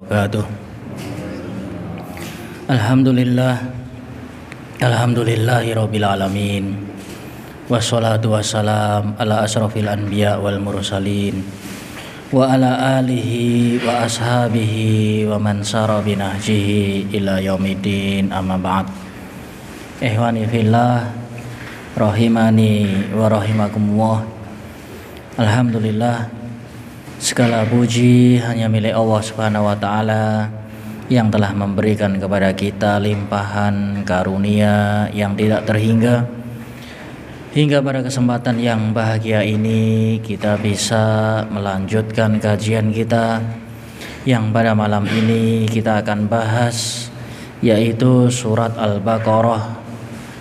wabarakatuh. Alhamdulillah, alhamdulillahirabbil alamin. Wassalatu wassalam ala asrofil anbiya wal mursalin wa ala alihi wa ashabihi wa man sara binahjihi ila yaumiddin, amma ba'd. Ikhwani fillah, rahimani wa rahimakumullah. Alhamdulillah, segala puji hanya milik Allah Subhanahu wa taala yang telah memberikan kepada kita limpahan karunia yang tidak terhingga. Hingga pada kesempatan yang bahagia ini kita bisa melanjutkan kajian kita yang pada malam ini kita akan bahas, yaitu surat Al-Baqarah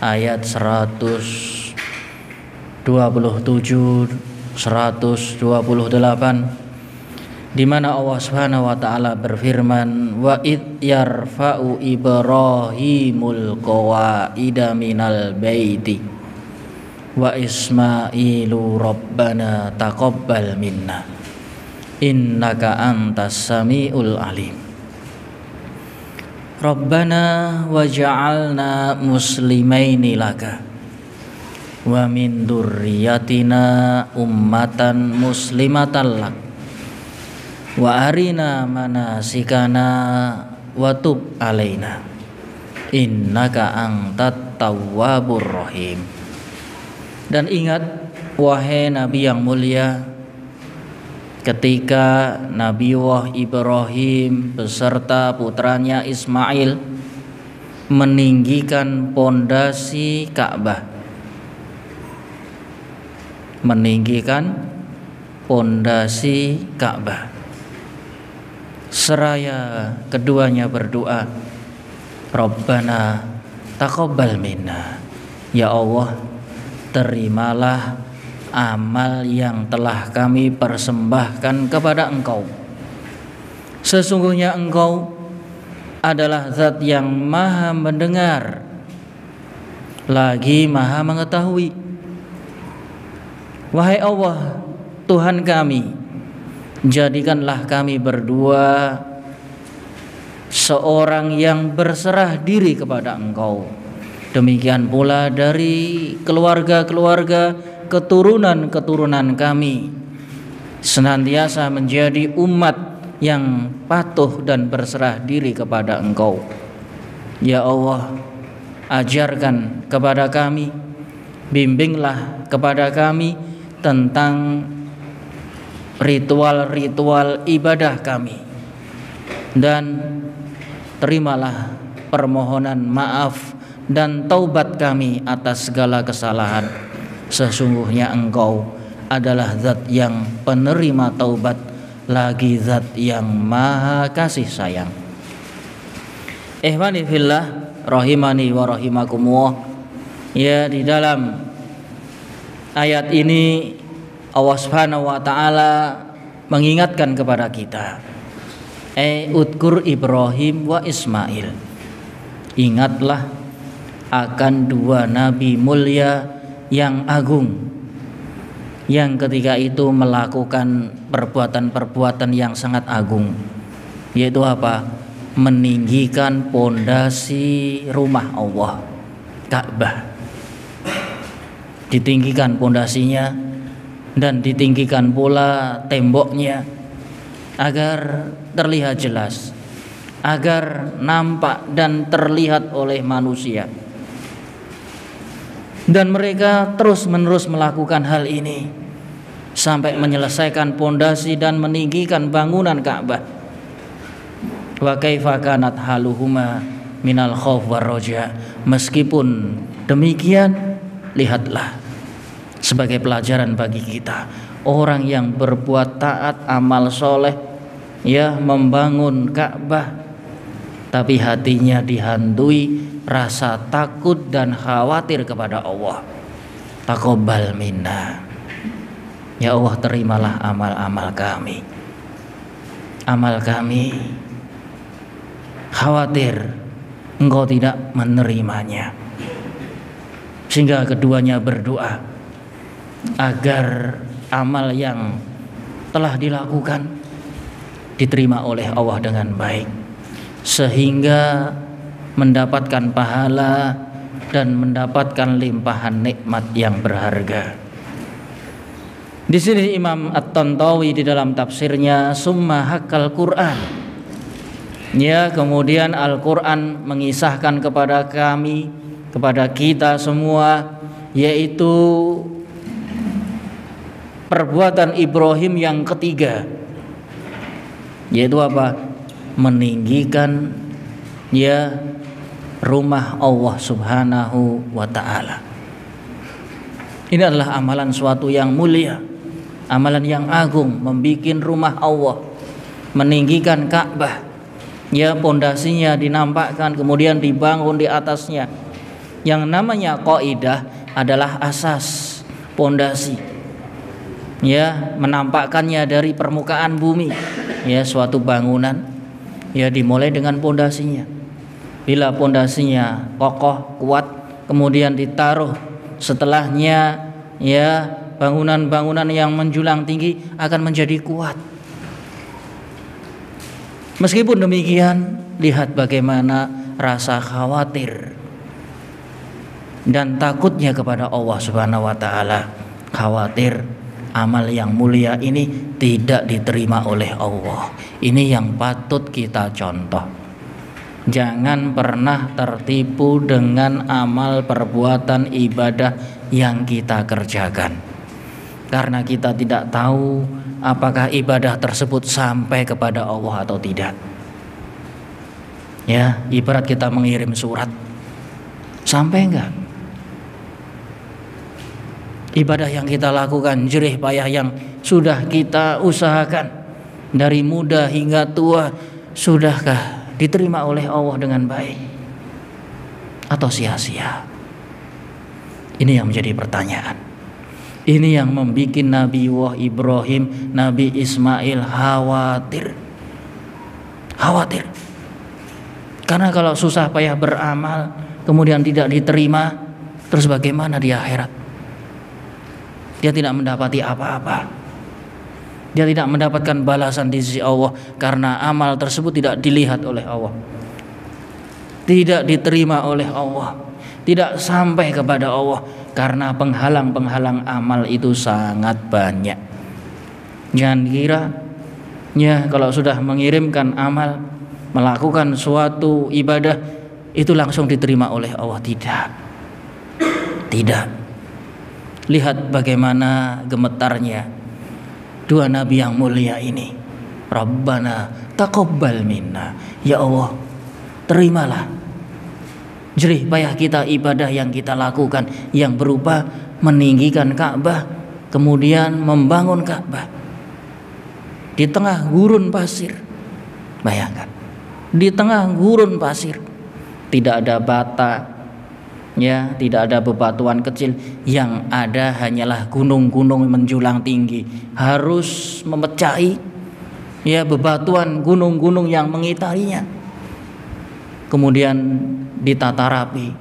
ayat 127, 128, di mana Allah Subhanahu wa taala berfirman, wa id yarfa'u Ibrahimul qawaida minal baiti wa Ismailu rabbana taqabbal minna innaka antas samiul alim. Rabbana waj'alna muslimaini laka wa min dzurriyyatina ummatan muslimatan lak wa arina manasikana wa tub alaina innaka antat tawwabur rahim. Dan ingat, wahai Nabi yang mulia, ketika Nabiullah Ibrahim beserta putranya Ismail meninggikan pondasi Ka'bah, seraya keduanya berdoa, Rabbana taqabbal minna, ya Allah, terimalah amal yang telah kami persembahkan kepada Engkau. Sesungguhnya Engkau adalah Zat yang maha mendengar lagi maha mengetahui. Wahai Allah, Tuhan kami, jadikanlah kami berdua seorang yang berserah diri kepada Engkau. Demikian pula dari keluarga-keluarga keturunan-keturunan kami senantiasa menjadi umat yang patuh dan berserah diri kepada Engkau. Ya Allah, ajarkan kepada kami, bimbinglah kepada kami tentang ritual-ritual ibadah kami, dan terimalah permohonan maaf dan taubat kami atas segala kesalahan. Sesungguhnya Engkau adalah Zat yang penerima taubat, lagi Zat yang maha kasih sayang. Ikhwani fillah, rahimani wa rahimakumullah. Ya, di dalam ayat ini Allah Subhanahu wa taala mengingatkan kepada kita, udkur Ibrahim wa Ismail. Ingatlah akan dua nabi mulia yang agung, yang ketika itu melakukan perbuatan-perbuatan yang sangat agung, yaitu apa? Meninggikan pondasi rumah Allah, Ka'bah. Ditinggikan pondasinya dan ditinggikan pula temboknya agar terlihat jelas, agar nampak dan terlihat oleh manusia. Dan mereka terus-menerus melakukan hal ini sampai menyelesaikan pondasi dan meninggikan bangunan Ka'bah. Wa kaifa kanat haluhuma minal khauf war roja. Meskipun demikian, lihatlah sebagai pelajaran bagi kita, orang yang berbuat taat, amal soleh, ya, membangun Ka'bah, tapi hatinya dihantui rasa takut dan khawatir kepada Allah. Taqabbal minna, ya Allah, terimalah amal-amal kami. Amal kami khawatir Engkau tidak menerimanya. Sehingga keduanya berdoa agar amal yang telah dilakukan diterima oleh Allah dengan baik, sehingga mendapatkan pahala dan mendapatkan limpahan nikmat yang berharga. Di sini Imam At-Tantawi di dalam tafsirnya summa haqqal Quran. Ya, kemudian Al-Quran mengisahkan kepada kami, kepada kita semua, yaitu perbuatan Ibrahim yang ketiga, yaitu apa? Meninggikan ya rumah Allah Subhanahu wa ta'ala. Ini adalah amalan suatu yang mulia, amalan yang agung, membikin rumah Allah, meninggikan Ka'bah. Ya, pondasinya dinampakkan, kemudian dibangun di atasnya. Yang namanya qaidah adalah asas, pondasi. Ya, menampakkannya dari permukaan bumi. Ya, suatu bangunan ya dimulai dengan pondasinya. Bila pondasinya kokoh, kuat, kemudian ditaruh setelahnya ya bangunan-bangunan yang menjulang tinggi akan menjadi kuat. Meskipun demikian, lihat bagaimana rasa khawatir dan takutnya kepada Allah Subhanahu wa ta'ala. Khawatir amal yang mulia ini tidak diterima oleh Allah. Ini yang patut kita contoh. Jangan pernah tertipu dengan amal perbuatan ibadah yang kita kerjakan, karena kita tidak tahu apakah ibadah tersebut sampai kepada Allah atau tidak. Ya, ibarat kita mengirim surat, sampai enggak? Ibadah yang kita lakukan, jerih payah yang sudah kita usahakan dari muda hingga tua, sudahkah diterima oleh Allah dengan baik atau sia-sia? Ini yang menjadi pertanyaan. Ini yang membuat Nabi Ibrahim, Nabi Ismail khawatir. Karena kalau susah payah beramal kemudian tidak diterima, terus bagaimana di akhirat? Dia tidak mendapati apa-apa. Dia tidak mendapatkan balasan di sisi Allah karena amal tersebut tidak dilihat oleh Allah, tidak diterima oleh Allah, tidak sampai kepada Allah, karena penghalang-penghalang amal itu sangat banyak. Jangan kira ya kalau sudah mengirimkan amal, melakukan suatu ibadah itu langsung diterima oleh Allah. Tidak. Lihat bagaimana gemetarnya dua nabi yang mulia ini. Rabbana taqabbal minna, ya Allah, terimalah jerih payah kita, ibadah yang kita lakukan yang berupa meninggikan Ka'bah, kemudian membangun Ka'bah di tengah gurun pasir. Bayangkan, di tengah gurun pasir, tidak ada bata, ya, tidak ada bebatuan kecil, yang ada hanyalah gunung-gunung menjulang tinggi, harus memecahi ya bebatuan gunung-gunung yang mengitarinya, kemudian ditata rapi,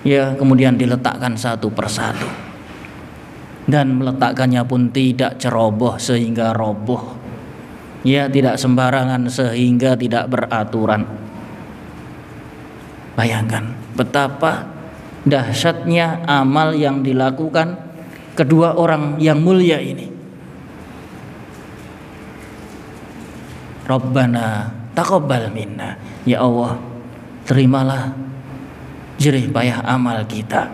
ya, kemudian diletakkan satu persatu, dan meletakkannya pun tidak ceroboh sehingga roboh, ya, tidak sembarangan sehingga tidak beraturan. Bayangkan betapa dahsyatnya amal yang dilakukan kedua orang yang mulia ini. Rabbana taqabbal minna, ya Allah, terimalah jerih payah amal kita.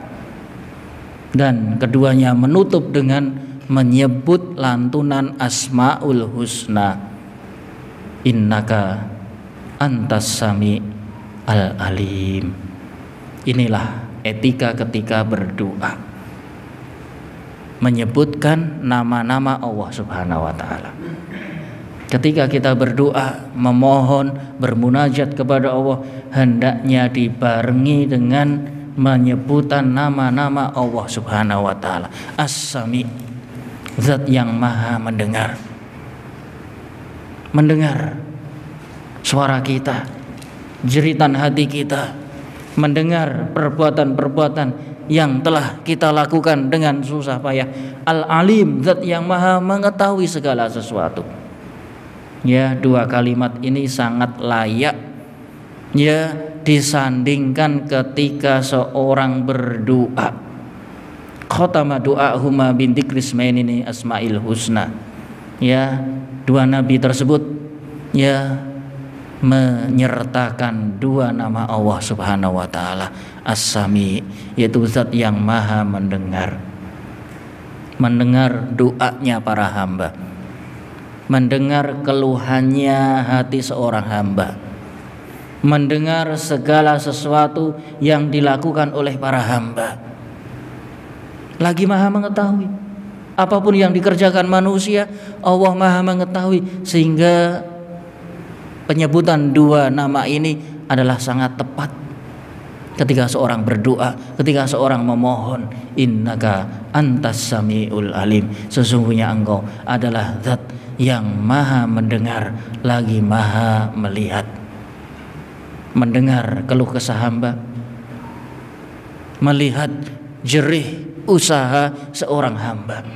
Dan keduanya menutup dengan menyebut lantunan Asmaul Husna, innaka antas sami al alim. Inilah etika ketika berdoa, menyebutkan nama-nama Allah Subhanahu wa ta'ala. Ketika kita berdoa, memohon, bermunajat kepada Allah, hendaknya dibarengi dengan menyebutan nama-nama Allah Subhanahu wa ta'ala. As-Sami, zat yang maha mendengar. Mendengar suara kita, jeritan hati kita, mendengar perbuatan-perbuatan yang telah kita lakukan dengan susah payah. Al-Alim, zat yang maha mengetahui segala sesuatu. Ya, dua kalimat ini sangat layak ya disandingkan ketika seorang berdoa. Khatama du'ahuma bin dzikrismaini asmail husna. Ya, dua nabi tersebut ya menyertakan dua nama Allah Subhanahu wa taala, As-Sami, yaitu zat yang maha mendengar. Mendengar doanya para hamba, mendengar keluhannya hati seorang hamba, mendengar segala sesuatu yang dilakukan oleh para hamba. Lagi maha mengetahui apapun yang dikerjakan manusia, Allah maha mengetahui, sehingga penyebutan dua nama ini adalah sangat tepat ketika seorang berdoa, ketika seorang memohon, innaka antas samiul alim, sesungguhnya engkau adalah zat yang maha mendengar lagi maha melihat. Mendengar keluh kesah hamba, melihat jerih usaha seorang hamba.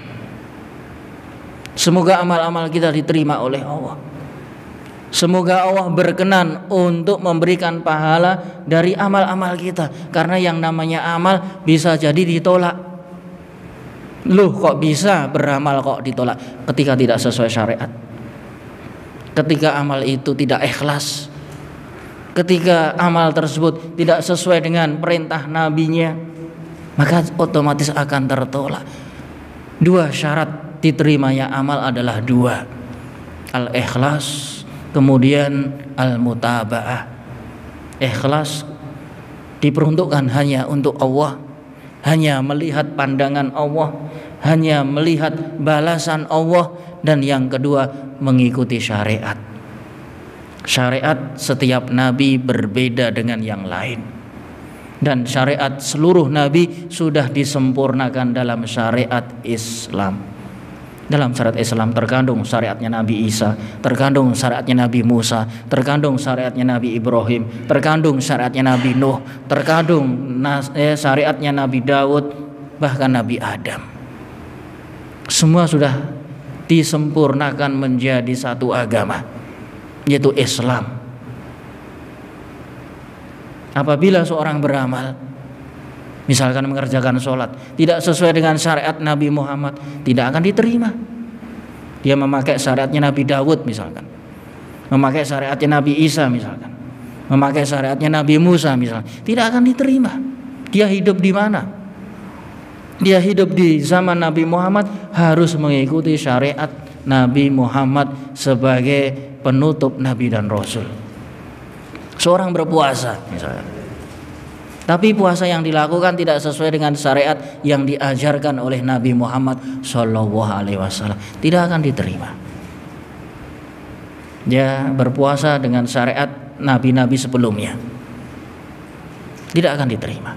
Semoga amal-amal kita diterima oleh Allah. Semoga Allah berkenan untuk memberikan pahala dari amal-amal kita, karena yang namanya amal bisa jadi ditolak. Loh, kok bisa beramal kok ditolak? Ketika tidak sesuai syariat, ketika amal itu tidak ikhlas, ketika amal tersebut tidak sesuai dengan perintah nabinya, maka otomatis akan tertolak. Dua syarat diterimanya amal adalah dua, al-ikhlas, kemudian al-mutaba'ah. Ikhlas diperuntukkan hanya untuk Allah, hanya melihat pandangan Allah, hanya melihat balasan Allah, dan yang kedua mengikuti syariat. Syariat setiap nabi berbeda dengan yang lain, dan syariat seluruh nabi sudah disempurnakan dalam syariat Islam. Dalam syariat Islam terkandung syariatnya Nabi Isa, terkandung syariatnya Nabi Musa, terkandung syariatnya Nabi Ibrahim, terkandung syariatnya Nabi Nuh, terkandung syariatnya Nabi Daud, bahkan Nabi Adam. Semua sudah disempurnakan menjadi satu agama, yaitu Islam. Apabila seorang beramal, misalkan mengerjakan sholat tidak sesuai dengan syariat Nabi Muhammad, tidak akan diterima. Dia memakai syariatnya Nabi Daud misalkan, memakai syariatnya Nabi Isa misalkan, memakai syariatnya Nabi Musa misalkan, tidak akan diterima. Dia hidup di mana? Dia hidup di zaman Nabi Muhammad, harus mengikuti syariat Nabi Muhammad sebagai penutup Nabi dan Rasul. Seorang berpuasa misalkan, tapi puasa yang dilakukan tidak sesuai dengan syariat yang diajarkan oleh Nabi Muhammad SAW, tidak akan diterima. Dia berpuasa dengan syariat nabi-nabi sebelumnya, tidak akan diterima,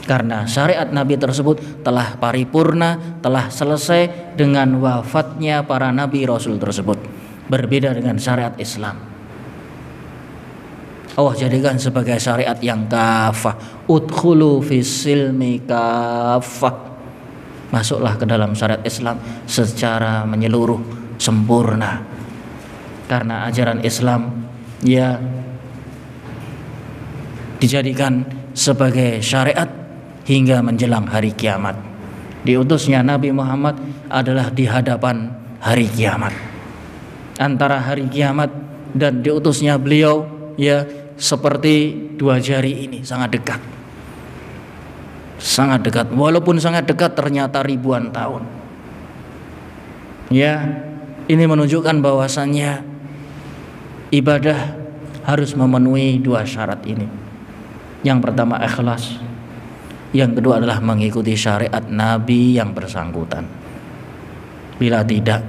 karena syariat nabi tersebut telah paripurna, telah selesai dengan wafatnya para nabi rasul tersebut. Berbeda dengan syariat Islam, Allah jadikan sebagai syariat yang kafah. Udkhulu fis-silmi kafah, masuklah ke dalam syariat Islam secara menyeluruh, sempurna. Karena ajaran Islam ya dijadikan sebagai syariat hingga menjelang hari kiamat. Diutusnya Nabi Muhammad adalah di hadapan hari kiamat. Antara hari kiamat dan diutusnya beliau ya seperti dua jari ini, sangat dekat. Sangat dekat, walaupun sangat dekat ternyata ribuan tahun. Ya, ini menunjukkan bahwasannya ibadah harus memenuhi dua syarat ini. Yang pertama ikhlas, yang kedua adalah mengikuti syariat Nabi yang bersangkutan. Bila tidak,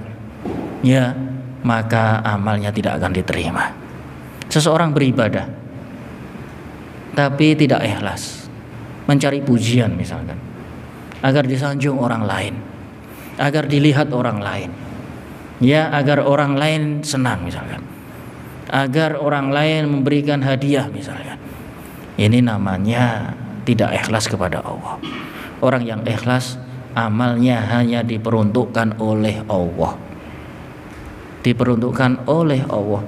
ya maka amalnya tidak akan diterima. Seseorang beribadah tapi tidak ikhlas, mencari pujian misalkan, agar disanjung orang lain, agar dilihat orang lain, ya agar orang lain senang misalkan, agar orang lain memberikan hadiah misalkan. Ini namanya tidak ikhlas kepada Allah. Orang yang ikhlas, amalnya hanya diperuntukkan oleh Allah. diperuntukkan oleh Allah.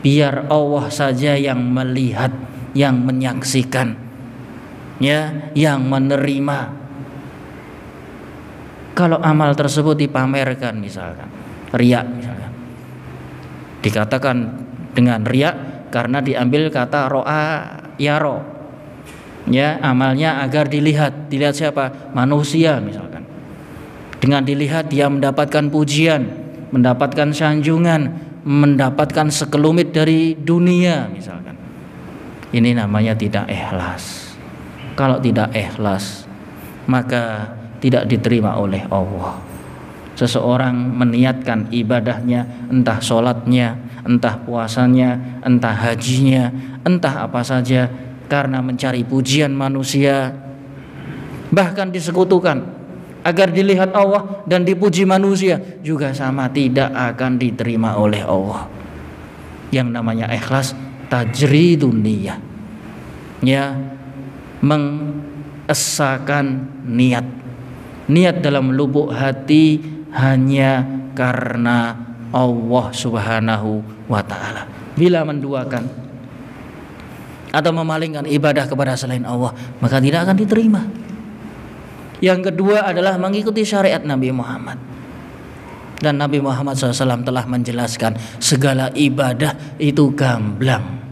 Biar Allah saja yang melihat, yang menyaksikan, ya, yang menerima. Kalau amal tersebut dipamerkan misalkan, riya misalkan, dikatakan dengan riya karena diambil kata ro'a yaro, ya, amalnya agar dilihat siapa? Manusia misalkan. Dengan dilihat dia mendapatkan pujian, mendapatkan sanjungan, mendapatkan sekelumit dari dunia misalkan. Ini namanya tidak ikhlas. Kalau tidak ikhlas, maka tidak diterima oleh Allah. Seseorang meniatkan ibadahnya, entah sholatnya, entah puasanya, entah hajinya, entah apa saja, karena mencari pujian manusia, bahkan disekutukan agar dilihat Allah dan dipuji manusia, juga sama, tidak akan diterima oleh Allah. Yang namanya ikhlas tajridun niyah, ya, mengesahkan niat dalam lubuk hati hanya karena Allah Subhanahu wa ta'ala. Bila menduakan atau memalingkan ibadah kepada selain Allah, maka tidak akan diterima. Yang kedua adalah mengikuti syariat Nabi Muhammad. Dan Nabi Muhammad SAW telah menjelaskan segala ibadah itu gamblang,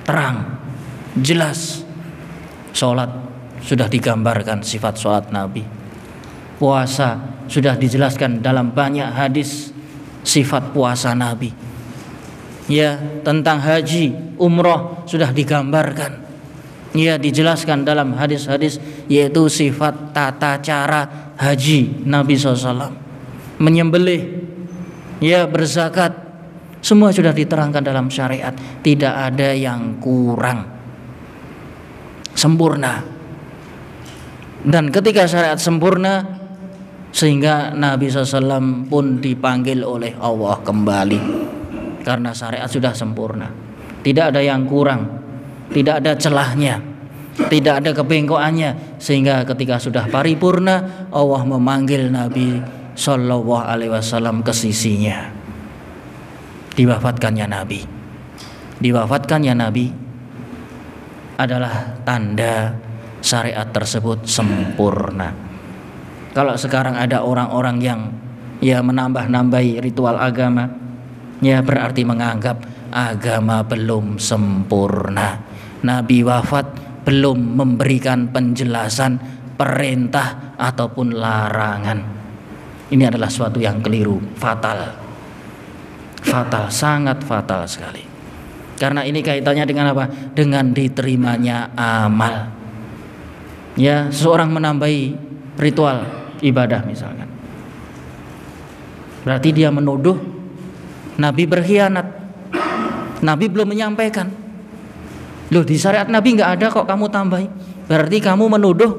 terang, jelas. Sholat sudah digambarkan sifat sholat Nabi. Puasa sudah dijelaskan dalam banyak hadis sifat puasa Nabi. Ya, tentang haji, umroh sudah digambarkan. Ya, dijelaskan dalam hadis-hadis, yaitu sifat tata cara haji Nabi SAW. Menyembelih, ya, berzakat, semua sudah diterangkan dalam syariat. Tidak ada yang kurang, sempurna. Dan ketika syariat sempurna, sehingga Nabi SAW pun dipanggil oleh Allah kembali, karena syariat sudah sempurna, tidak ada yang kurang, tidak ada celahnya, tidak ada kebengkokannya, sehingga ketika sudah paripurna, Allah memanggil Nabi Sallallahu Alaihi Wasallam ke sisinya. Diwafatkannya Nabi adalah tanda syariat tersebut sempurna. Kalau sekarang ada orang-orang yang, ya, menambah-nambahi ritual agama, ya, berarti menganggap agama belum sempurna. Nabi wafat belum memberikan penjelasan, perintah ataupun larangan. Ini adalah suatu yang keliru, fatal, sangat fatal sekali. Karena ini kaitannya dengan apa? Dengan diterimanya amal. Ya, seseorang menambahi ritual ibadah misalkan, berarti dia menuduh Nabi berkhianat. Nabi belum menyampaikan. Loh, di syariat Nabi nggak ada kok kamu tambahi. Berarti kamu menuduh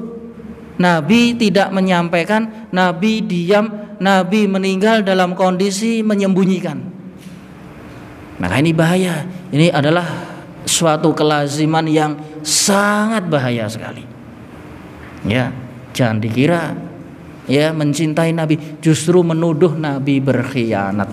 Nabi tidak menyampaikan, Nabi diam, Nabi meninggal dalam kondisi menyembunyikan. Maka ini bahaya. Ini adalah suatu kelaziman yang sangat bahaya sekali. Ya, jangan dikira, ya, mencintai Nabi, justru menuduh Nabi berkhianat.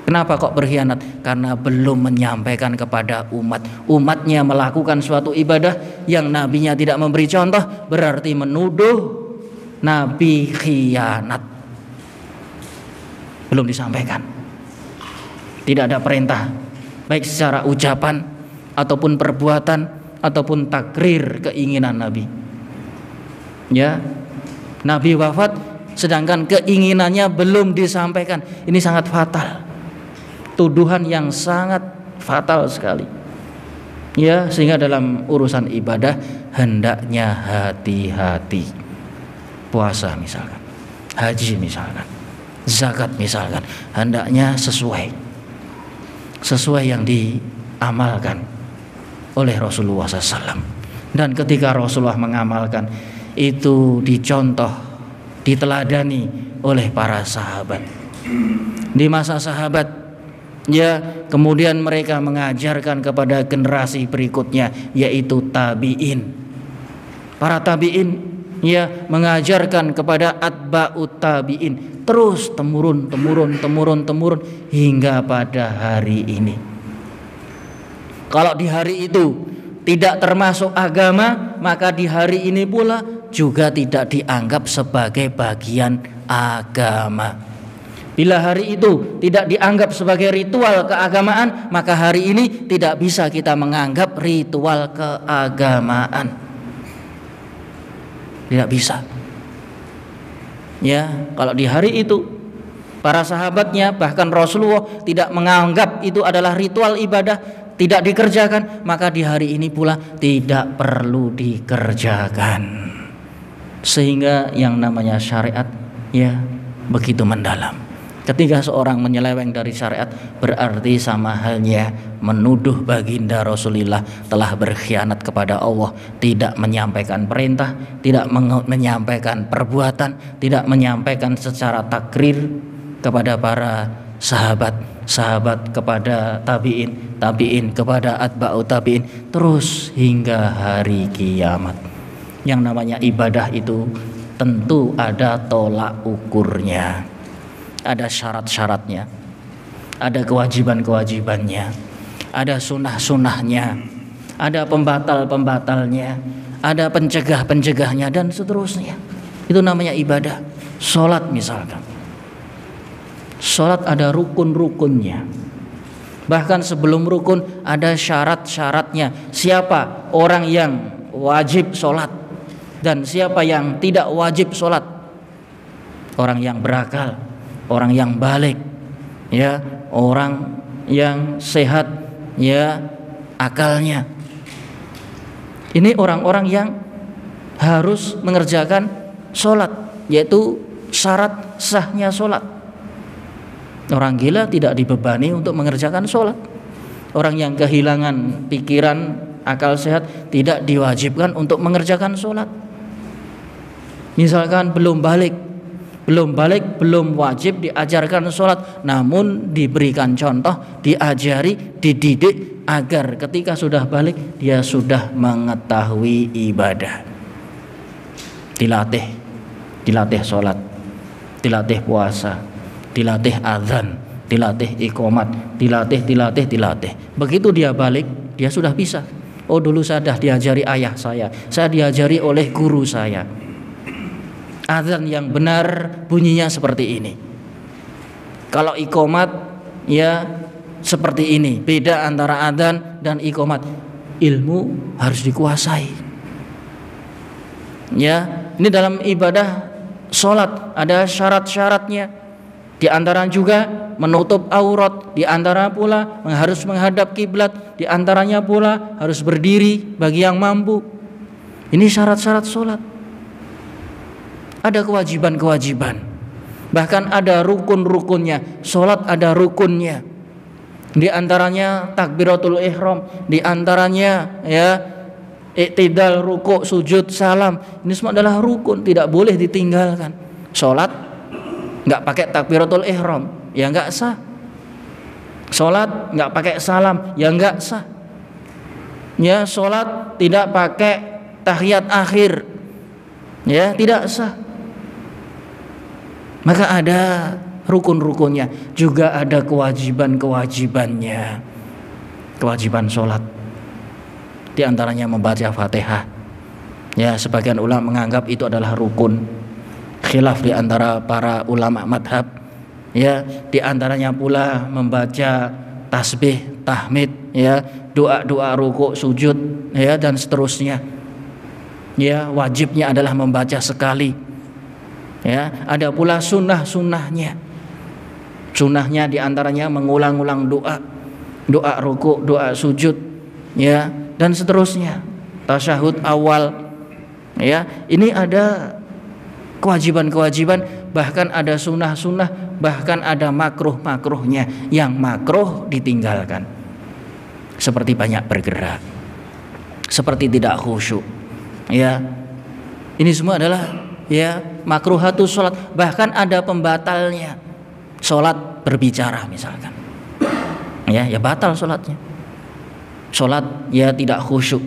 Kenapa kok berkhianat? Karena belum menyampaikan kepada umat. Umatnya melakukan suatu ibadah yang nabinya tidak memberi contoh, berarti menuduh Nabi khianat. Belum disampaikan. Tidak ada perintah, baik secara ucapan ataupun perbuatan ataupun takrir keinginan Nabi. Ya, Nabi wafat sedangkan keinginannya belum disampaikan. Ini sangat fatal. Tuduhan yang sangat fatal sekali. Ya, sehingga dalam urusan ibadah hendaknya hati-hati. Puasa misalkan, haji misalkan, zakat misalkan, hendaknya sesuai yang diamalkan oleh Rasulullah SAW. Dan ketika Rasulullah mengamalkan, itu dicontoh, diteladani oleh para sahabat. Di masa sahabat, ya, kemudian mereka mengajarkan kepada generasi berikutnya, yaitu tabi'in. Para tabi'in ya mengajarkan kepada atba'ut tabi'in, terus temurun hingga pada hari ini. Kalau di hari itu tidak termasuk agama, maka di hari ini pula juga tidak dianggap sebagai bagian agama. Bila hari itu tidak dianggap sebagai ritual keagamaan, maka hari ini tidak bisa kita menganggap ritual keagamaan. Tidak bisa. Ya, kalau di hari itu para sahabatnya bahkan Rasulullah tidak menganggap itu adalah ritual ibadah, tidak dikerjakan, maka di hari ini pula tidak perlu dikerjakan. Sehingga yang namanya syariat ya begitu mendalam. Ketika seorang menyeleweng dari syariat, berarti sama halnya menuduh baginda Rasulullah telah berkhianat kepada Allah, tidak menyampaikan perintah, tidak menyampaikan perbuatan, tidak menyampaikan secara takrir kepada para sahabat kepada tabi'in, tabi'in kepada atba'ut tabi'in, terus hingga hari kiamat. Yang namanya ibadah itu tentu ada tolak ukurnya, ada syarat-syaratnya, ada kewajiban-kewajibannya, ada sunnah-sunnahnya, ada pembatal-pembatalnya, ada pencegah-pencegahnya, dan seterusnya. Itu namanya ibadah. Sholat misalkan, sholat ada rukun-rukunnya, bahkan sebelum rukun ada syarat-syaratnya. Siapa orang yang wajib sholat dan siapa yang tidak wajib sholat? Orang yang berakal, orang yang balik, ya, orang yang sehat, ya, akalnya. Ini orang-orang yang harus mengerjakan sholat, yaitu syarat sahnya sholat. Orang gila tidak dibebani untuk mengerjakan sholat. Orang yang kehilangan pikiran, akal sehat tidak diwajibkan untuk mengerjakan sholat. Misalkan belum balik, belum wajib diajarkan sholat, namun diberikan contoh, diajari, dididik agar ketika sudah balik dia sudah mengetahui ibadah. Dilatih sholat, dilatih puasa, dilatih azan, dilatih iqomat, dilatih. Begitu dia balik, dia sudah bisa. Oh, dulu saya sudah diajari ayah saya diajari oleh guru saya. Azan yang benar bunyinya seperti ini. Kalau iqomat ya seperti ini. Beda antara azan dan iqomat. Ilmu harus dikuasai. Ya, ini dalam ibadah sholat ada syarat-syaratnya. Di antara juga menutup aurat, di antara pula harus menghadap kiblat, di antaranya pula harus berdiri bagi yang mampu. Ini syarat-syarat sholat. Ada kewajiban-kewajiban, bahkan ada rukun-rukunnya. Sholat ada rukunnya, di antaranya takbiratul ihram, di antaranya ya i'tidal, rukuk, sujud, salam. Ini semua adalah rukun, tidak boleh ditinggalkan. Sholat nggak pakai takbiratul ihram ya nggak sah. Sholat nggak pakai salam ya nggak sah. Ya, sholat tidak pakai tahiyat akhir ya tidak sah. Maka ada rukun-rukunnya, juga ada kewajiban-kewajibannya. Kewajiban sholat, di antaranya membaca Fatihah. Ya, sebagian ulama menganggap itu adalah rukun. Khilaf di antara para ulama madhab. Ya, di antaranya pula membaca tasbih, tahmid, ya, doa-doa rukuk, sujud, ya, dan seterusnya. Ya, wajibnya adalah membaca sekali. Ya, ada pula sunnah-sunnahnya. Sunnahnya diantaranya mengulang-ulang doa rukuk, doa sujud, ya, dan seterusnya. Tasyahud awal, ya, ini ada kewajiban-kewajiban, bahkan ada sunnah-sunnah, bahkan ada makruh-makruhnya. Yang makruh ditinggalkan, seperti banyak bergerak, seperti tidak khusyuk, ya. Ini semua adalah ya makruhatus sholat. Bahkan ada pembatalnya. Sholat berbicara misalkan, ya batal sholatnya. Sholat ya tidak khusyuk.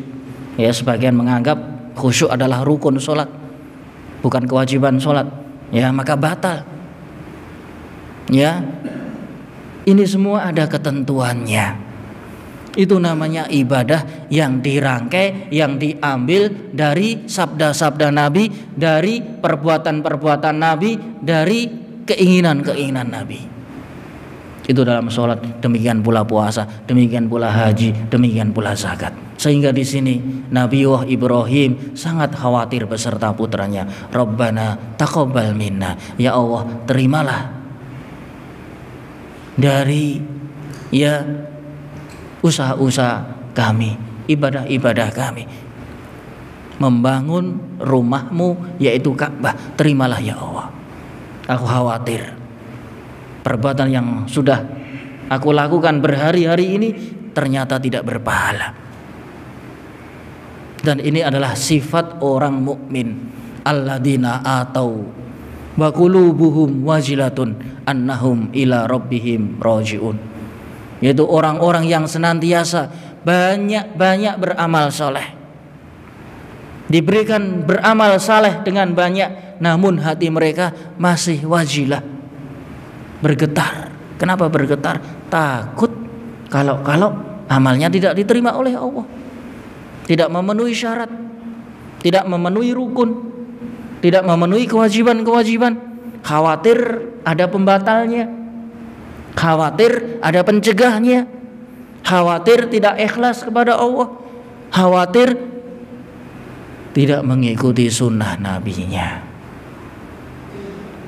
Ya, sebagian menganggap khusyuk adalah rukun sholat. bukan kewajiban sholat, ya maka batal. Ya, ini semua ada ketentuannya. Itu namanya ibadah yang dirangkai, yang diambil dari sabda-sabda Nabi, dari perbuatan-perbuatan Nabi, dari keinginan-keinginan Nabi. Itu dalam sholat, demikian pula puasa, demikian pula haji, demikian pula zakat. Sehingga di sini Nabiullah Ibrahim sangat khawatir beserta putranya. Rabbana taqabbal minna, ya Allah terimalah dari usaha-usaha kami, ibadah-ibadah kami, membangun rumah-Mu yaitu Ka'bah, terimalah ya Allah. Aku khawatir perbuatan yang sudah aku lakukan berhari-hari ini ternyata tidak berpahala. Dan ini adalah sifat orang mukmin, alladzina atau wa qulubuhum wajilatun annahum ila rabbihim rajiun. Yaitu orang-orang yang senantiasa banyak-banyak beramal soleh, diberikan beramal saleh dengan banyak, namun hati mereka masih wajilah, bergetar. Kenapa bergetar? Takut kalau amalnya tidak diterima oleh Allah, tidak memenuhi syarat, tidak memenuhi rukun, tidak memenuhi kewajiban-kewajiban, khawatir ada pembatalnya, khawatir ada pencegahnya, khawatir tidak ikhlas kepada Allah, khawatir tidak mengikuti sunnah nabinya.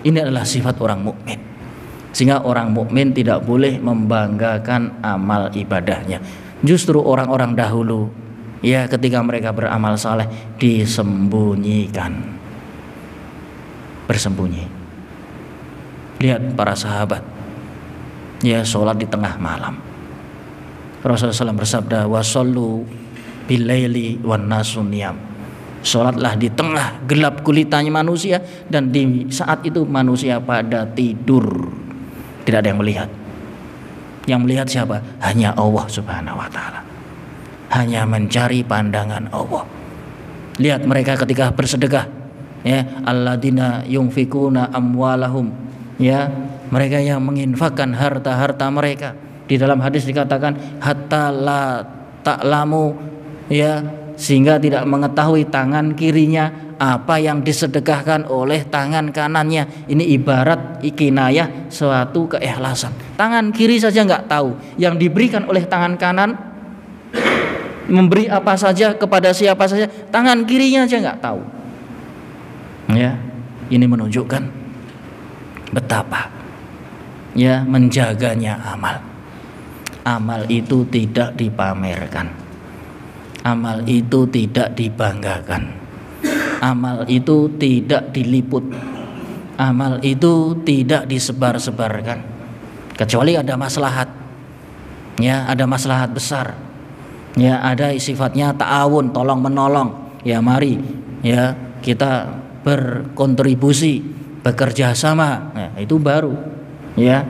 Ini adalah sifat orang mukmin. Sehingga orang mukmin tidak boleh membanggakan amal ibadahnya. Justru orang-orang dahulu, ya ketika mereka beramal saleh disembunyikan, bersembunyi. Lihat para sahabat, ya sholat di tengah malam. Rasulullah SAW bersabda, wasallu bilaili wan nasu niyam. Sholatlah di tengah gelap gulitanya manusia, dan di saat itu manusia pada tidur, tidak ada yang melihat. Yang melihat siapa? Hanya Allah Subhanahu wa taala. Hanya mencari pandangan Allah. Lihat mereka ketika bersedekah, ya, alladzina yunfikuna amwalahum, ya, mereka yang menginfakkan harta-harta mereka. Di dalam hadis dikatakan hatta la ta'lamu, ya, sehingga tidak mengetahui tangan kirinya apa yang disedekahkan oleh tangan kanannya. Ini ibarat kinayah suatu keikhlasan. Tangan kiri saja nggak tahu yang diberikan oleh tangan kanan, memberi apa saja kepada siapa saja, tangan kirinya aja nggak tahu. Ya, ini menunjukkan betapa, ya, menjaganya amal. Amal itu tidak dipamerkan, amal itu tidak dibanggakan, amal itu tidak diliput, amal itu tidak disebar-sebarkan, kecuali ada maslahat, ya, ada maslahat besar, ya, ada sifatnya ta'awun, tolong menolong, ya, mari, ya, kita berkontribusi, bekerja sama, nah, itu baru, ya.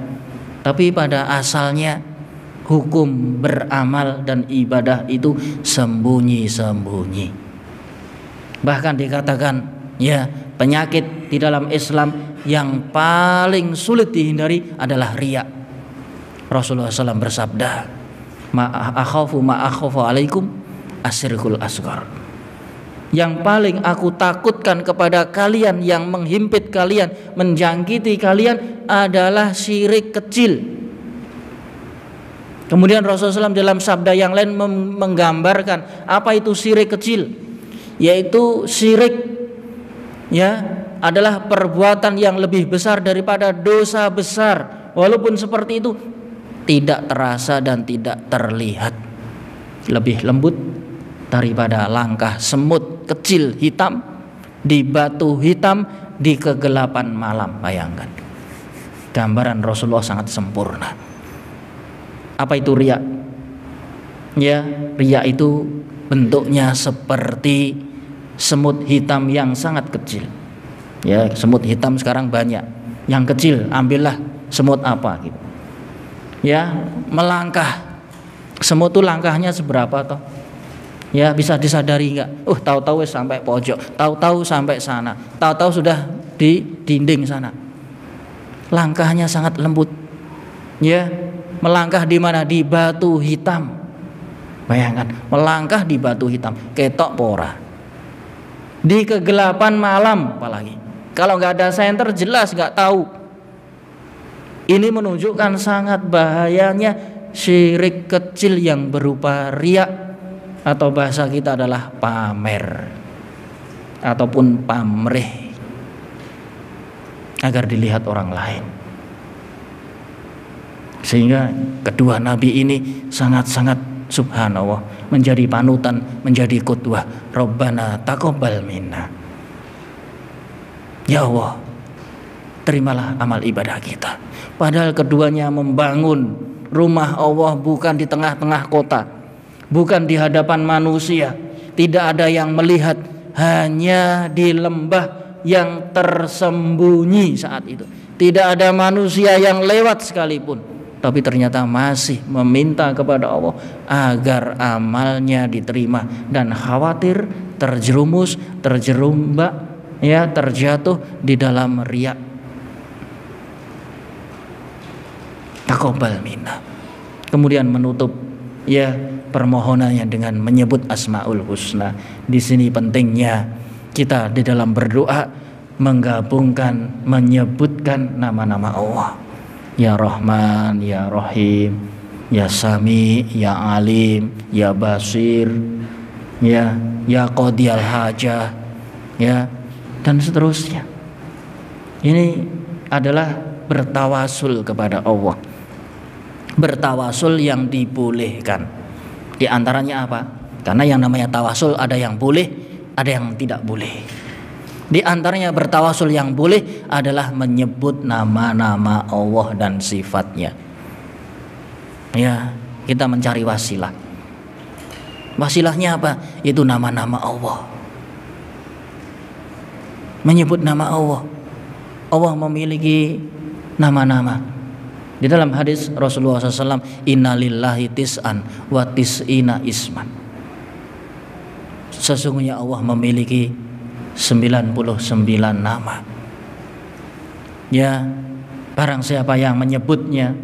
Tapi pada asalnya hukum beramal dan ibadah itu sembunyi-sembunyi. Bahkan dikatakan, ya, penyakit di dalam Islam yang paling sulit dihindari adalah riya. Rasulullah SAW bersabda, ma'akhafu alaikum asyirkul asghar. Yang paling aku takutkan kepada kalian, yang menghimpit kalian, menjangkiti kalian adalah syirik kecil. Kemudian Rasulullah SAW dalam sabda yang lain menggambarkan apa itu syirik kecil, yaitu syirik, ya, adalah perbuatan yang lebih besar daripada dosa besar, walaupun seperti itu tidak terasa dan tidak terlihat, lebih lembut daripada langkah semut kecil hitam di batu hitam di kegelapan malam. Bayangkan, gambaran Rasulullah sangat sempurna. Apa itu riya? Ya, riya itu bentuknya seperti semut hitam yang sangat kecil. Ya, semut hitam sekarang banyak. Yang kecil, ambillah semut apa gitu. Ya, melangkah. Semut itu langkahnya seberapa toh? Ya, bisa disadari enggak? Tahu-tahu sampai pojok, tahu-tahu sampai sana, tahu-tahu sudah di dinding sana. Langkahnya sangat lembut. Ya, melangkah di mana? Di batu hitam. Bayangkan, melangkah di batu hitam, ketok pora. Di kegelapan malam apalagi. Kalau nggak ada senter jelas nggak tahu. Ini menunjukkan sangat bahayanya syirik kecil yang berupa riya, atau bahasa kita adalah pamer ataupun pamrih agar dilihat orang lain. Sehingga kedua nabi ini sangat-sangat subhanallah menjadi panutan, menjadi qudwah. Rabbana taqabbal minna. Ya Allah, terimalah amal ibadah kita. Padahal keduanya membangun rumah Allah bukan di tengah-tengah kota, bukan di hadapan manusia, tidak ada yang melihat, hanya di lembah yang tersembunyi saat itu. Tidak ada manusia yang lewat sekalipun, tapi ternyata masih meminta kepada Allah agar amalnya diterima, dan khawatir terjerumus, terjerumbak, ya, terjatuh di dalam riya. Taqabbal minna. Kemudian menutup ya permohonannya dengan menyebut Asmaul Husna. Di sini pentingnya kita di dalam berdoa menggabungkan, menyebutkan nama-nama Allah. Ya Rahman, Ya Rahim, Ya Sami, Ya Alim, Ya Basir, ya Qadiyal Hajah, ya, dan seterusnya. Ini adalah bertawasul kepada Allah. Bertawasul yang dibolehkan. Di antaranya apa? Karena yang namanya tawasul ada yang boleh, ada yang tidak boleh. Di antaranya bertawasul yang boleh adalah menyebut nama-nama Allah dan sifatnya. Ya, kita mencari wasilah. Wasilahnya apa? Itu nama-nama Allah. Menyebut nama Allah. Allah memiliki nama-nama. Di dalam hadis Rasulullah SAW, innalillahi tis'an wa tis'ina isman. Sesungguhnya Allah memiliki 99 nama. Ya, barang siapa yang menyebutnya,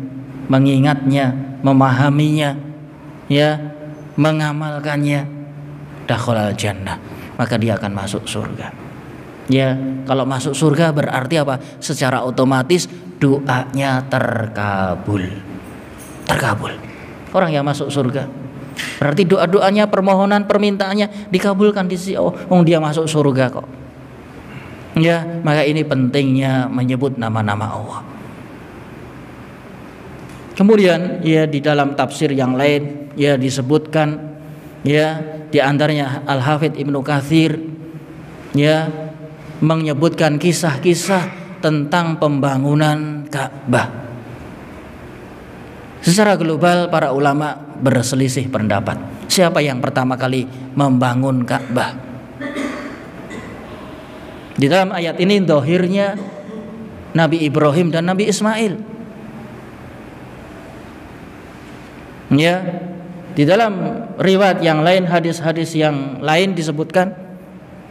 mengingatnya, memahaminya, ya, mengamalkannya, dakhalal jannah, maka dia akan masuk surga. Ya, kalau masuk surga berarti apa? Secara otomatis doanya terkabul. Terkabul. Orang yang masuk surga berarti doa-doanya, permohonan, permintaannya dikabulkan di sisi Allah. Dia masuk surga kok. Ya, maka ini pentingnya menyebut nama-nama Allah. Kemudian ya di dalam tafsir yang lain ya disebutkan, ya di antaranya Al-Hafidz Ibnu Katsir ya menyebutkan kisah-kisah tentang pembangunan Ka'bah. Secara global para ulama berselisih pendapat. Siapa yang pertama kali membangun Ka'bah? Di dalam ayat ini zahirnya Nabi Ibrahim dan Nabi Ismail. Ya, di dalam riwayat yang lain, hadis-hadis yang lain disebutkan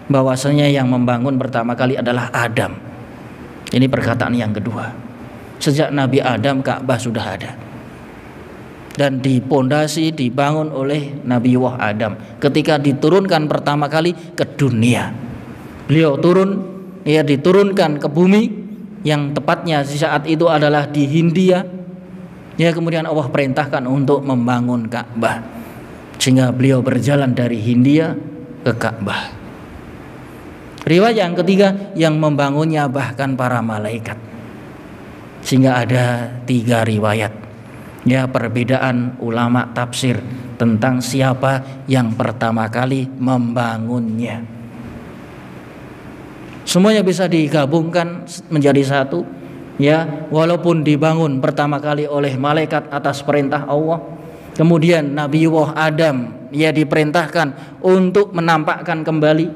bahwasanya yang membangun pertama kali adalah Adam. Ini perkataan yang kedua. Sejak Nabi Adam Ka'bah sudah ada. Dan dipondasi, dibangun oleh Nabi Adam ketika diturunkan pertama kali ke dunia. Beliau turun, ya diturunkan ke bumi, yang tepatnya di saat itu adalah di Hindia. Ya, kemudian Allah perintahkan untuk membangun Ka'bah. Sehingga beliau berjalan dari Hindia ke Ka'bah. Riwayat yang ketiga, yang membangunnya bahkan para malaikat. Sehingga ada 3 riwayat. Ya, perbedaan ulama tafsir tentang siapa yang pertama kali membangunnya. Semuanya bisa digabungkan menjadi satu. Ya, walaupun dibangun pertama kali oleh malaikat atas perintah Allah. Kemudian Nabi Adam ya diperintahkan untuk menampakkan kembali.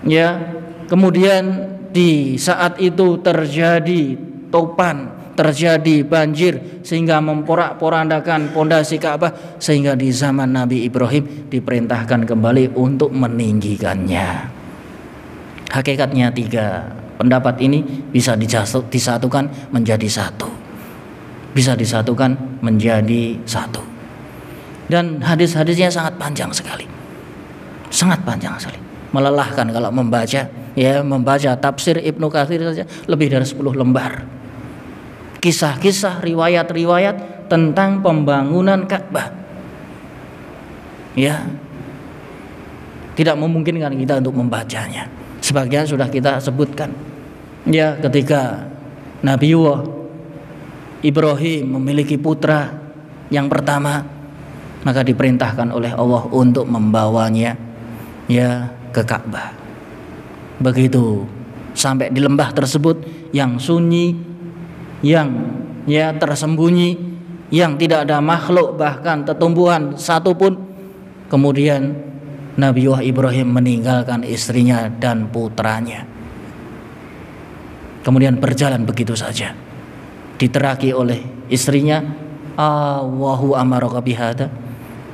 Ya, kemudian di saat itu terjadi topan, terjadi banjir sehingga memporak-porandakan pondasi Ka'bah, sehingga di zaman Nabi Ibrahim diperintahkan kembali untuk meninggikannya. Hakikatnya 3 pendapat ini bisa disatukan menjadi satu. Bisa disatukan menjadi satu. Dan hadis-hadisnya sangat panjang sekali. Sangat panjang sekali. Melelahkan kalau membaca, ya, membaca tafsir Ibnu Katsir saja lebih dari 10 lembar. Kisah-kisah, riwayat-riwayat tentang pembangunan Ka'bah. Ya. Tidak memungkinkan kita untuk membacanya. Sebagian sudah kita sebutkan. Ya, ketika Nabiullah Ibrahim memiliki putra yang pertama, maka diperintahkan oleh Allah untuk membawanya, ya, ke Ka'bah. Begitu sampai di lembah tersebut yang sunyi, yang, ya, tersembunyi, yang tidak ada makhluk bahkan tetumbuhan satupun. Kemudian Nabiullah Ibrahim meninggalkan istrinya dan putranya. Kemudian berjalan begitu saja. Diteraki oleh istrinya, "Allahu amaraka bihada?"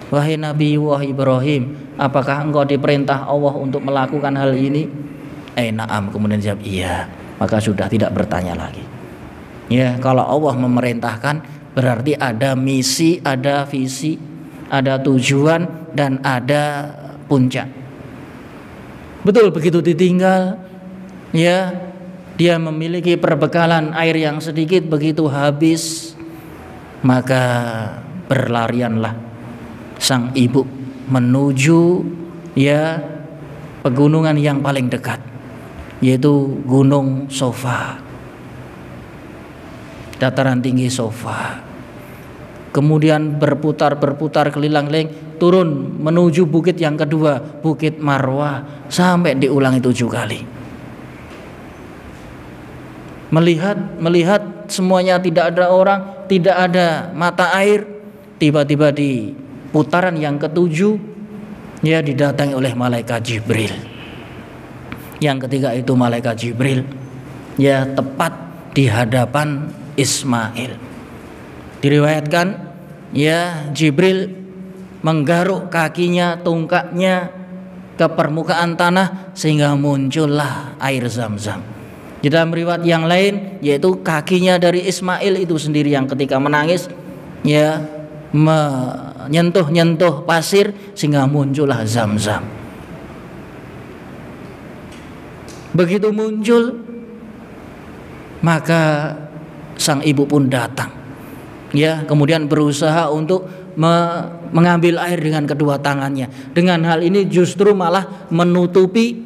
Wahai Nabiullah Ibrahim, apakah engkau diperintah Allah untuk melakukan hal ini? Na'am. Kemudian jawab, iya. Maka sudah tidak bertanya lagi. Ya, kalau Allah memerintahkan berarti ada misi, ada visi, ada tujuan, dan ada puncak. Betul, begitu ditinggal, ya, dia memiliki perbekalan air yang sedikit, begitu habis, maka berlarianlah sang ibu menuju, ya, pegunungan yang paling dekat, yaitu Gunung Sofa, dataran tinggi Sofa. Kemudian berputar keliling-keliling, turun menuju bukit yang kedua, Bukit Marwah, sampai diulangi 7 kali. Melihat semuanya tidak ada orang, tidak ada mata air. Tiba-tiba di putaran yang ke-7, ya, didatangi oleh malaikat Jibril. Yang ketiga itu malaikat Jibril, ya, tepat di hadapan Ismail. Diriwayatkan, ya, Jibril menggaruk kakinya, tungkaknya ke permukaan tanah sehingga muncullah air Zam-Zam. Di dalam riwayat yang lain, yaitu kakinya dari Ismail itu sendiri yang ketika menangis, ya, menyentuh pasir sehingga muncullah Zam-Zam. Begitu muncul, maka sang ibu pun datang, ya, kemudian berusaha untuk mengambil air dengan kedua tangannya. Dengan hal ini justru malah menutupi,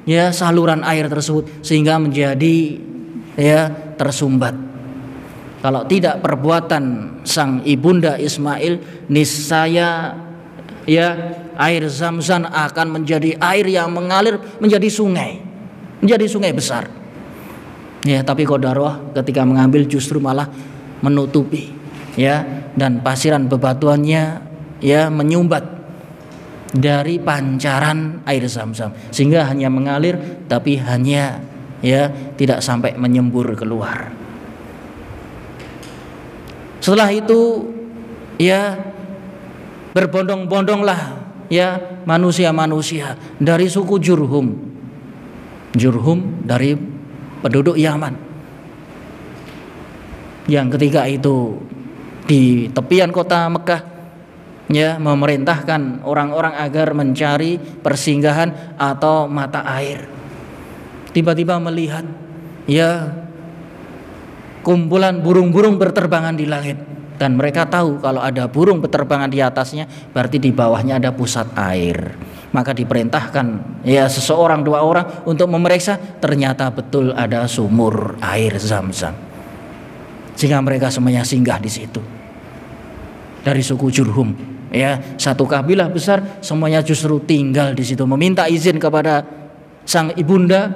ya, saluran air tersebut sehingga menjadi, ya, tersumbat. Kalau tidak perbuatan sang ibunda Ismail, niscaya, ya, air Zam-Zam akan menjadi air yang mengalir menjadi sungai besar. Ya, tapi qadarullah ketika mengambil justru malah menutupi, ya, dan pasiran bebatuannya, ya, menyumbat dari pancaran air Zam-Zam sehingga hanya mengalir tapi hanya, ya, tidak sampai menyembur keluar. Setelah itu, ya, berbondong-bondonglah, ya, manusia-manusia dari suku Jurhum dari penduduk Yaman. Yang ketiga itu di tepian kota Mekah, ya, memerintahkan orang-orang agar mencari persinggahan atau mata air. Tiba-tiba melihat, ya, kumpulan burung-burung berterbangan di langit, dan mereka tahu kalau ada burung berterbangan di atasnya berarti di bawahnya ada pusat air. Maka diperintahkan, ya, seseorang 2 orang untuk memeriksa, ternyata betul ada sumur air Zam-Zam. Sehingga mereka semuanya singgah di situ. Dari suku Jurhum, ya, satu kabilah besar, semuanya justru tinggal di situ, meminta izin kepada sang ibunda,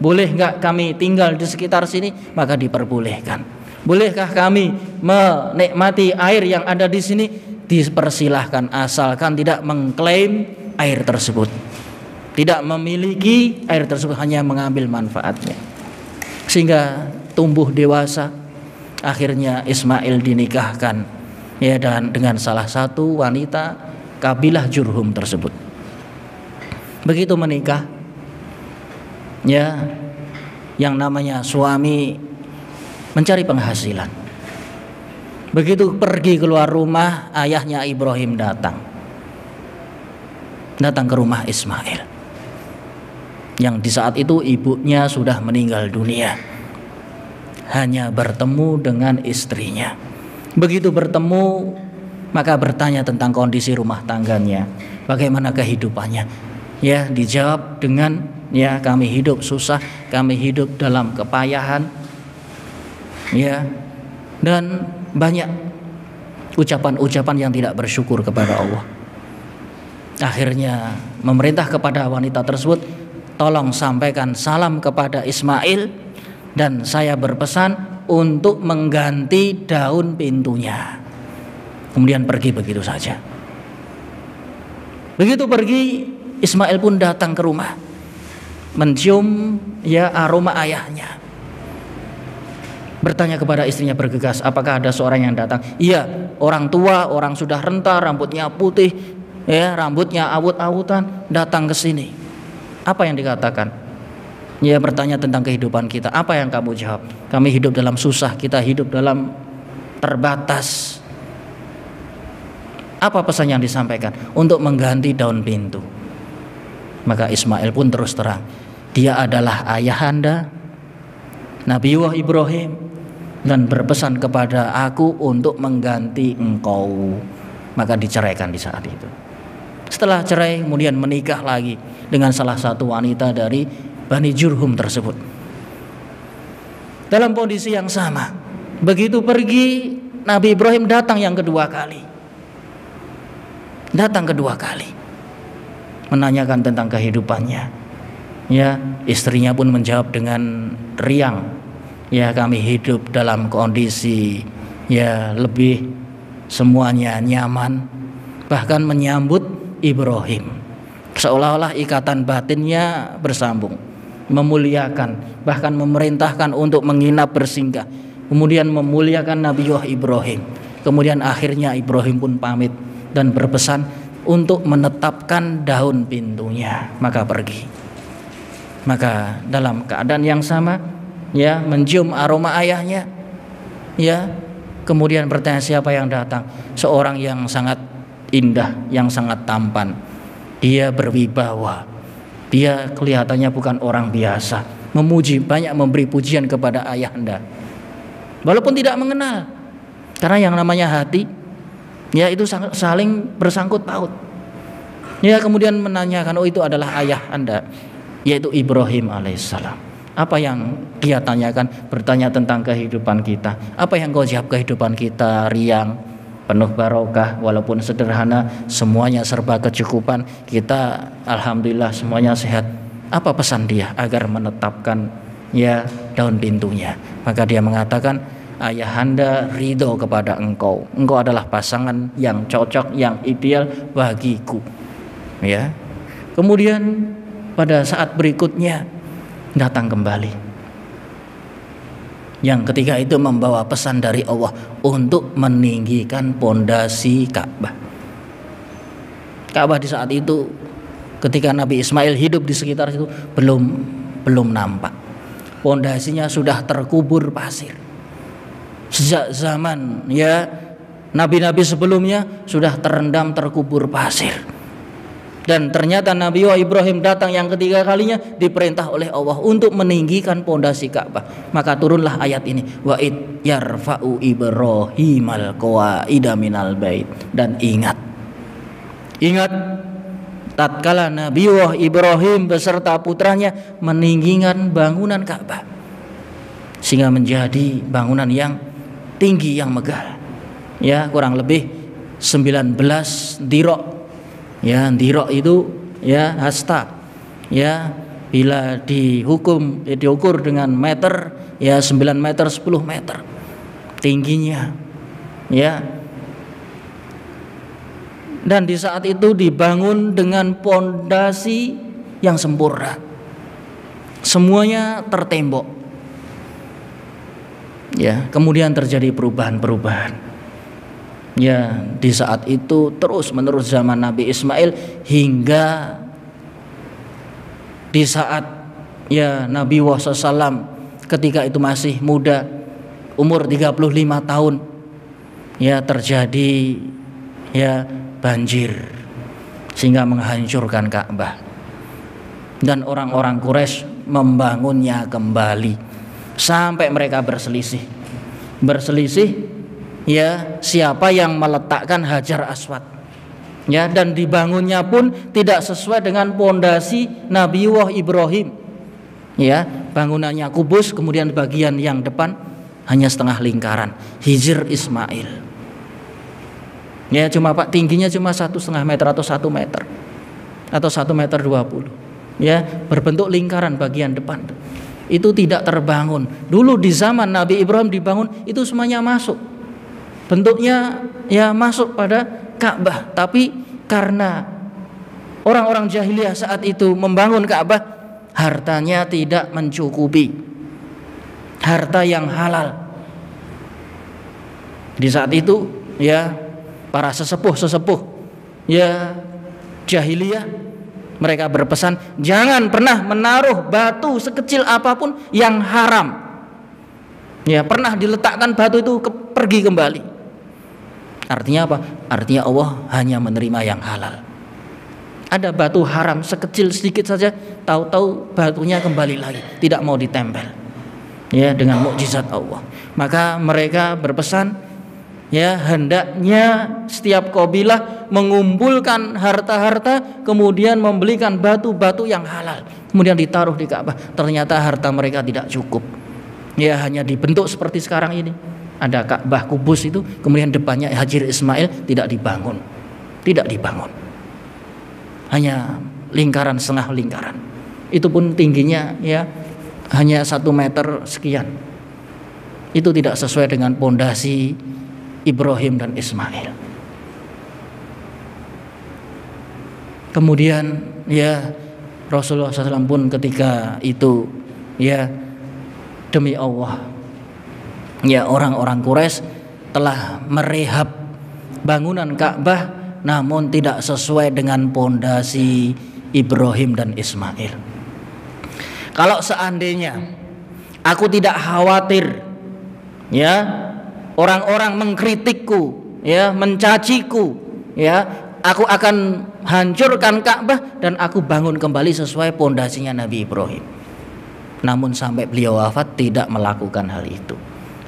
boleh nggak kami tinggal di sekitar sini? Maka diperbolehkan. Bolehkah kami menikmati air yang ada di sini? Dipersilahkan, asalkan tidak mengklaim air tersebut, tidak memiliki air tersebut, hanya mengambil manfaatnya. Sehingga tumbuh dewasa, Akhirnya Ismail dinikahkan ya dengan salah satu wanita kabilah Jurhum tersebut. Begitu menikah, ya, yang namanya suami mencari penghasilan. Begitu pergi keluar rumah, ayahnya Ibrahim datang ke rumah Ismail, yang di saat itu ibunya sudah meninggal dunia, hanya bertemu dengan istrinya. Begitu bertemu, maka bertanya tentang kondisi rumah tangganya, bagaimana kehidupannya. Ya, dijawab dengan, ya, kami hidup susah, kami hidup dalam kepayahan, ya, dan banyak ucapan-ucapan yang tidak bersyukur kepada Allah. Akhirnya memerintah kepada wanita tersebut, tolong sampaikan salam kepada Ismail, dan saya berpesan untuk mengganti daun pintunya. Kemudian pergi begitu saja. Begitu pergi, Ismail pun datang ke rumah, mencium, ya, aroma ayahnya. Bertanya kepada istrinya bergegas, apakah ada seorang yang datang? Iya, orang tua, orang sudah renta, rambutnya putih, ya, rambutnya awut-awutan, datang ke sini. Apa yang dikatakan? Ya, bertanya tentang kehidupan kita. Apa yang kamu jawab? Kami hidup dalam susah, kita hidup dalam terbatas. Apa pesan yang disampaikan? Untuk mengganti daun pintu. Maka Ismail pun terus terang, dia adalah ayahanda Nabiullah Ibrahim dan berpesan kepada aku untuk mengganti engkau. Maka diceraikan di saat itu. Setelah cerai kemudian menikah lagi dengan salah satu wanita dari Bani Jurhum tersebut, dalam kondisi yang sama. Begitu pergi, Nabi Ibrahim datang yang kedua kali. Datang kedua kali, menanyakan tentang kehidupannya. Ya, istrinya pun menjawab dengan riang, ya, kami hidup dalam kondisi, ya, lebih semuanya nyaman, bahkan menyambut Ibrahim seolah-olah ikatan batinnya bersambung, memuliakan, bahkan memerintahkan untuk menginap bersinggah, kemudian memuliakan Nabiullah Ibrahim. Kemudian akhirnya Ibrahim pun pamit dan berpesan untuk menetapkan daun pintunya, maka pergi. Maka dalam keadaan yang sama, ya, mencium aroma ayahnya, ya, kemudian bertanya siapa yang datang. Seorang yang sangat indah, yang sangat tampan, dia berwibawa, dia kelihatannya bukan orang biasa, memuji, banyak memberi pujian kepada ayahanda, walaupun tidak mengenal, karena yang namanya hati, ya, itu saling bersangkut paut. Ya, kemudian menanyakan, oh, itu adalah ayah anda, yaitu Ibrahim alaihissalam. Apa yang dia tanyakan? Bertanya tentang kehidupan kita. Apa yang kau jawab? Kehidupan kita riang, penuh barokah, walaupun sederhana, semuanya serba kecukupan. Kita alhamdulillah semuanya sehat. Apa pesan dia agar menetapkan, ya, daun pintunya? Maka dia mengatakan, ayahanda ridho kepada engkau. Engkau adalah pasangan yang cocok, yang ideal bagiku. Ya. Kemudian pada saat berikutnya datang kembali. Yang ketiga itu membawa pesan dari Allah untuk meninggikan pondasi Ka'bah. Ka'bah di saat itu ketika Nabi Ismail hidup di sekitar situ belum nampak. Pondasinya sudah terkubur pasir. Sejak zaman, ya, nabi-nabi sebelumnya sudah terendam, terkubur pasir. Dan ternyata Nabi Ibrahim datang yang ketiga kalinya diperintah oleh Allah untuk meninggikan pondasi Ka'bah. Maka turunlah ayat ini, wa id yarfa'u Ibrahimal qawaida minal bait. Dan ingat tatkala Nabi Ibrahim beserta putranya meninggikan bangunan Ka'bah sehingga menjadi bangunan yang tinggi, yang megah, ya, kurang lebih 19 dirok. Ya, dirok itu, ya, hasta, ya, bila diukur dengan meter, ya, 9 meter 10 meter tingginya, ya. Dan di saat itu dibangun dengan pondasi yang sempurna, semuanya tertembok, Ya, kemudian terjadi perubahan-perubahan. Ya, di saat itu terus menerus zaman Nabi Ismail hingga di saat ya Nabi SAW ketika itu masih muda, umur 35 tahun, ya terjadi ya banjir sehingga menghancurkan Ka'bah. Dan orang-orang Quraisy membangunnya kembali sampai mereka berselisih ya siapa yang meletakkan Hajar Aswad. Ya, dan dibangunnya pun tidak sesuai dengan pondasi Nabiullah Ibrahim. Ya, bangunannya kubus, kemudian bagian yang depan hanya setengah lingkaran, Hijr Ismail. Ya, cuma Pak, tingginya cuma 1,5 meter atau 1 meter atau 1,20 meter. Ya, berbentuk lingkaran bagian depan. Itu tidak terbangun. Dulu di zaman Nabi Ibrahim dibangun itu semuanya masuk. Bentuknya ya masuk pada Ka'bah, tapi karena orang-orang jahiliyah saat itu membangun Ka'bah, hartanya tidak mencukupi, harta yang halal. Di saat itu ya para sesepuh ya jahiliyah, mereka berpesan jangan pernah menaruh batu sekecil apapun yang haram. Ya, pernah diletakkan batu itu pergi kembali. Artinya apa? Artinya Allah hanya menerima yang halal. Ada batu haram sekecil sedikit saja, tahu-tahu batunya kembali lagi, tidak mau ditempel. Ya, dengan mukjizat Allah. Maka mereka berpesan, ya hendaknya setiap kabilah mengumpulkan harta-harta, kemudian membelikan batu-batu yang halal, kemudian ditaruh di Ka'bah. Ternyata harta mereka tidak cukup. Ya, hanya dibentuk seperti sekarang ini. Ada Ka'bah kubus itu, kemudian depannya Hijr Ismail tidak dibangun. Hanya lingkaran, setengah lingkaran. Itu pun tingginya ya hanya 1 meter sekian. Itu tidak sesuai dengan pondasi Ibrahim dan Ismail. Kemudian ya Rasulullah SAW pun ketika itu ya demi Allah, ya orang-orang Quraisy telah merehab bangunan Ka'bah namun tidak sesuai dengan pondasi Ibrahim dan Ismail. Kalau seandainya aku tidak khawatir ya orang-orang mengkritikku, ya mencaciku, ya aku akan hancurkan Ka'bah dan aku bangun kembali sesuai pondasinya Nabi Ibrahim. Namun sampai beliau wafat tidak melakukan hal itu.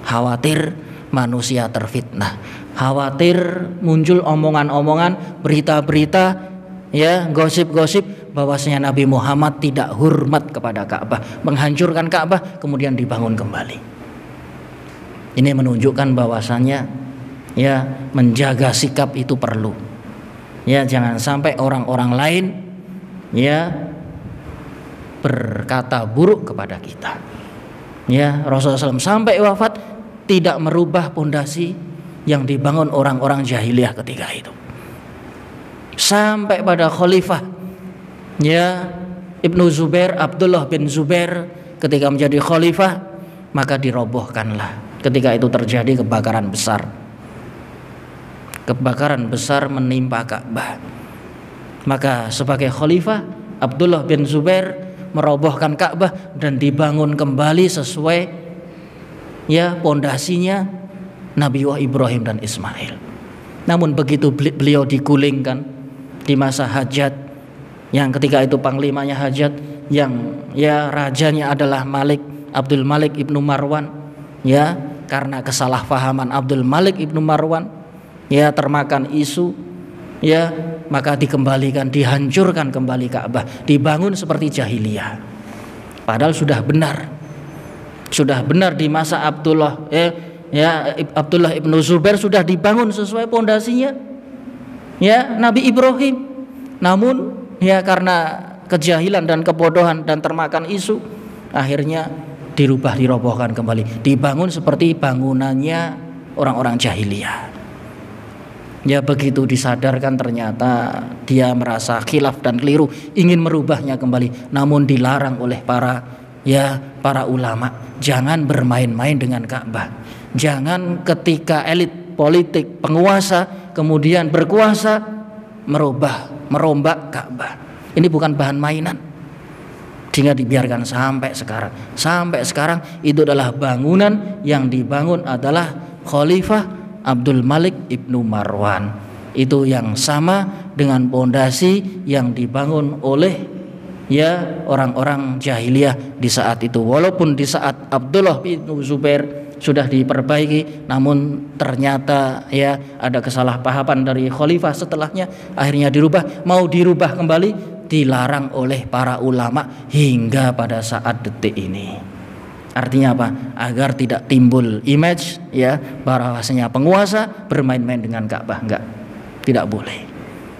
Khawatir manusia terfitnah, khawatir muncul omongan-omongan, berita-berita, ya gosip-gosip bahwasanya Nabi Muhammad tidak hormat kepada Ka'bah, menghancurkan Ka'bah kemudian dibangun kembali. Ini menunjukkan bahwasanya ya menjaga sikap itu perlu. Ya, jangan sampai orang-orang lain ya berkata buruk kepada kita. Ya, Rasulullah SAW sampai wafat tidak merubah pondasi yang dibangun orang-orang jahiliyah ketika itu. Sampai pada khalifah ya Ibnu Zubair, Abdullah bin Zubair ketika menjadi khalifah, maka dirobohkanlah. Ketika itu terjadi kebakaran besar. Kebakaran besar menimpa Ka'bah. Maka sebagai khalifah Abdullah bin Zubair merobohkan Ka'bah dan dibangun kembali sesuai ya pondasinya Nabiullah Ibrahim dan Ismail. Namun begitu beliau digulingkan di masa hajat, yang ketika itu panglimanya hajat, yang ya rajanya adalah Abdul Malik ibnu Marwan, ya karena kesalahpahaman Abdul Malik ibnu Marwan ya termakan isu, ya maka dikembalikan, dihancurkan kembali Ka'bah, dibangun seperti jahiliyah. Padahal sudah benar di masa Abdullah ibnu Zubair sudah dibangun sesuai pondasinya ya Nabi Ibrahim. Namun ya karena kejahilan dan kebodohan dan termakan isu, akhirnya dirobohkan kembali, dibangun seperti bangunannya orang-orang jahiliyah. Ya begitu disadarkan ternyata dia merasa khilaf dan keliru, ingin merubahnya kembali, namun dilarang oleh para ya para ulama, jangan bermain-main dengan Ka'bah. Jangan ketika elit politik penguasa kemudian berkuasa merombak Ka'bah. Ini bukan bahan mainan. Sehingga dibiarkan sampai sekarang. Sampai sekarang itu adalah bangunan yang dibangun adalah Khalifah Abdul Malik Ibnu Marwan. Itu yang sama dengan pondasi yang dibangun oleh ya orang-orang jahiliyah di saat itu. Walaupun di saat Abdullah bin Zubair sudah diperbaiki, namun ternyata ya ada kesalahpahaman dari khalifah setelahnya, akhirnya mau dirubah kembali, dilarang oleh para ulama hingga pada saat detik ini. Artinya apa? Agar tidak timbul image ya bahwasanya penguasa bermain-main dengan Ka'bah. Enggak, tidak boleh.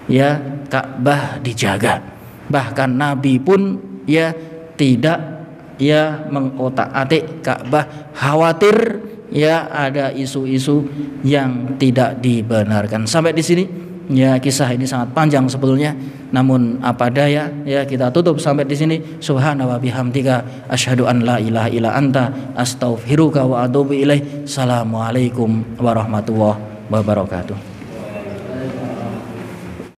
Ya, Ka'bah dijaga. Bahkan Nabi pun ya tidak ya mengotak-atik Ka'bah, khawatir ya ada isu-isu yang tidak dibenarkan. Sampai di sini ya, kisah ini sangat panjang sebetulnya, namun apa daya ya kita tutup sampai di sini. Subhana wa bihamdika asyhadu an la ilaha illa anta astaghfiruka wa atubu ilaik. Assalamualaikum warahmatullahi wabarakatuh.